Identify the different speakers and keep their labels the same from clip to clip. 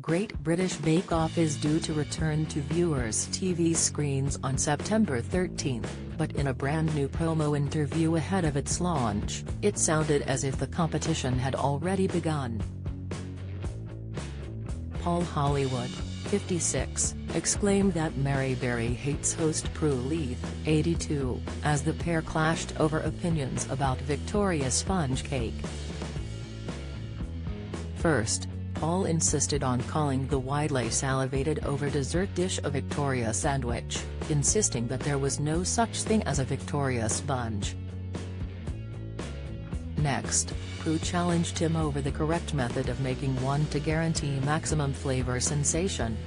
Speaker 1: Great British Bake Off is due to return to viewers' TV screens on September 13, but in a brand new promo interview ahead of its launch, it sounded as if the competition had already begun. Paul Hollywood, 56, exclaimed that Mary Berry hates host Prue Leith, 82, as the pair clashed over opinions about Victoria sponge cake. First, Paul insisted on calling the widely salivated over dessert dish a Victoria sandwich, insisting that there was no such thing as a Victoria sponge. Next, Prue challenged him over the correct method of making one to guarantee maximum flavor sensation.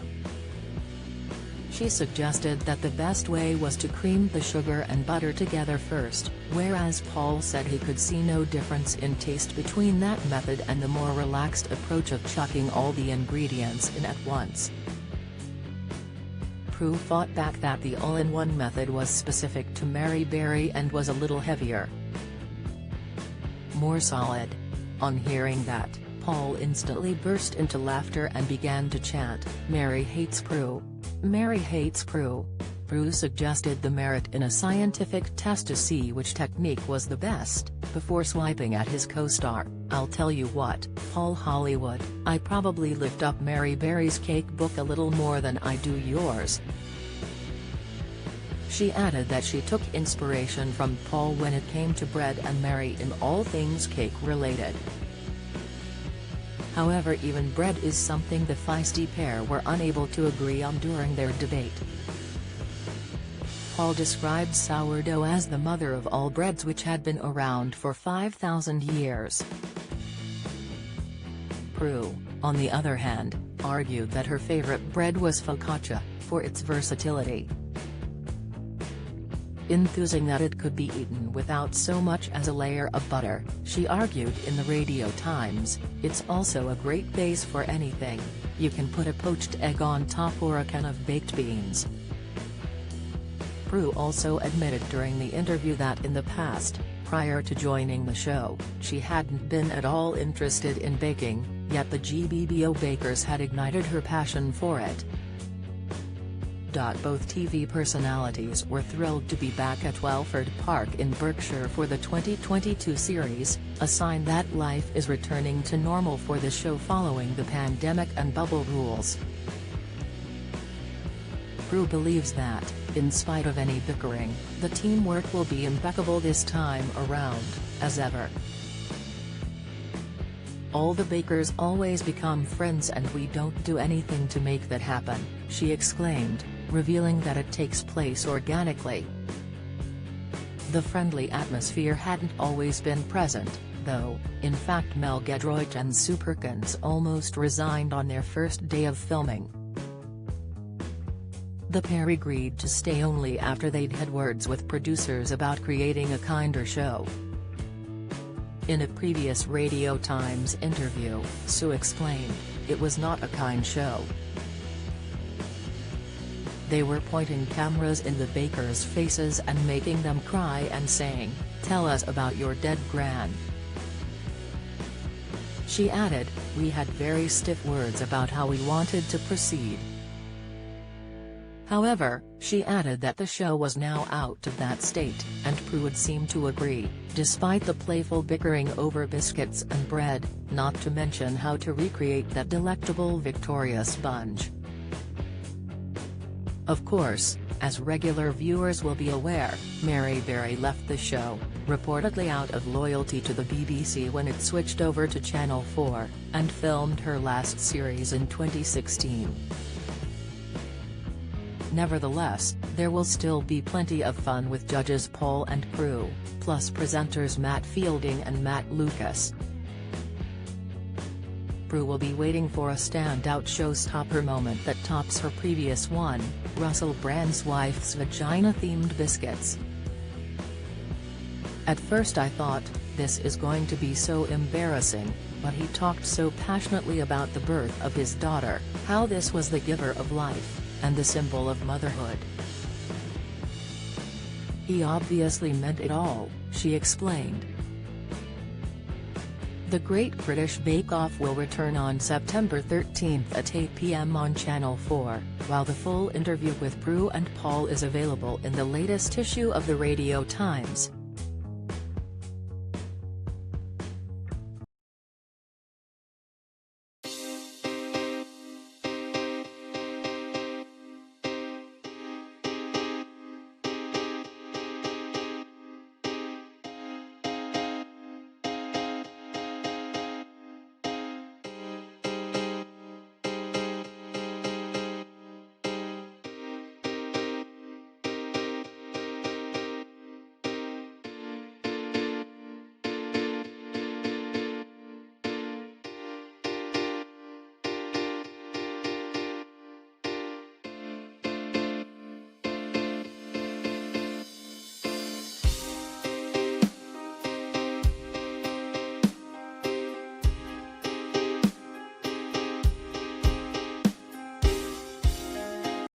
Speaker 1: She suggested that the best way was to cream the sugar and butter together first, whereas Paul said he could see no difference in taste between that method and the more relaxed approach of chucking all the ingredients in at once. Prue fought back that the all-in-one method was specific to Mary Berry and was a little heavier, more solid. On hearing that, Paul instantly burst into laughter and began to chant, "Mary hates Prue. Mary hates Prue." Prue suggested the merit in a scientific test to see which technique was the best, before swiping at his co-star. "I'll tell you what, Paul Hollywood, I probably lift up Mary Berry's cake book a little more than I do yours." She added that she took inspiration from Paul when it came to bread and Mary in all things cake-related. However, even bread is something the feisty pair were unable to agree on during their debate. Paul described sourdough as the mother of all breads, which had been around for 5,000 years. Prue, on the other hand, argued that her favorite bread was focaccia, for its versatility. Enthusing that it could be eaten without so much as a layer of butter, she argued in the Radio Times, "It's also a great base for anything. You can put a poached egg on top or a can of baked beans." Prue also admitted during the interview that in the past, prior to joining the show, she hadn't been at all interested in baking, yet the GBBO bakers had ignited her passion for it. Both TV personalities were thrilled to be back at Welford Park in Berkshire for the 2022 series, a sign that life is returning to normal for the show following the pandemic and bubble rules. Prue believes that, in spite of any bickering, the teamwork will be impeccable this time around, as ever. "All the bakers always become friends and we don't do anything to make that happen," she exclaimed, revealing that it takes place organically. The friendly atmosphere hadn't always been present, though. In fact, Mel Gedroych and Sue Perkins almost resigned on their first day of filming. The pair agreed to stay only after they'd had words with producers about creating a kinder show. In a previous Radio Times interview, Sue explained, "It was not a kind show. They were pointing cameras in the bakers' faces and making them cry and saying, 'Tell us about your dead gran.'" She added, "We had very stiff words about how we wanted to proceed." However, she added that the show was now out of that state, and Prue would seem to agree, despite the playful bickering over biscuits and bread, not to mention how to recreate that delectable Victoria sponge. Of course, as regular viewers will be aware, Mary Berry left the show, reportedly out of loyalty to the BBC when it switched over to Channel 4, and filmed her last series in 2016. Nevertheless, there will still be plenty of fun with judges Paul and Prue, plus presenters Matt Fielding and Matt Lucas. Prue will be waiting for a standout showstopper moment that tops her previous one, Russell Brand's wife's vagina-themed biscuits. "At first I thought, this is going to be so embarrassing, but he talked so passionately about the birth of his daughter, how this was the giver of life, and the symbol of motherhood. He obviously meant it all," she explained. The Great British Bake Off will return on September 13 at 8 p.m. on Channel 4, while the full interview with Prue and Paul is available in the latest issue of the Radio Times.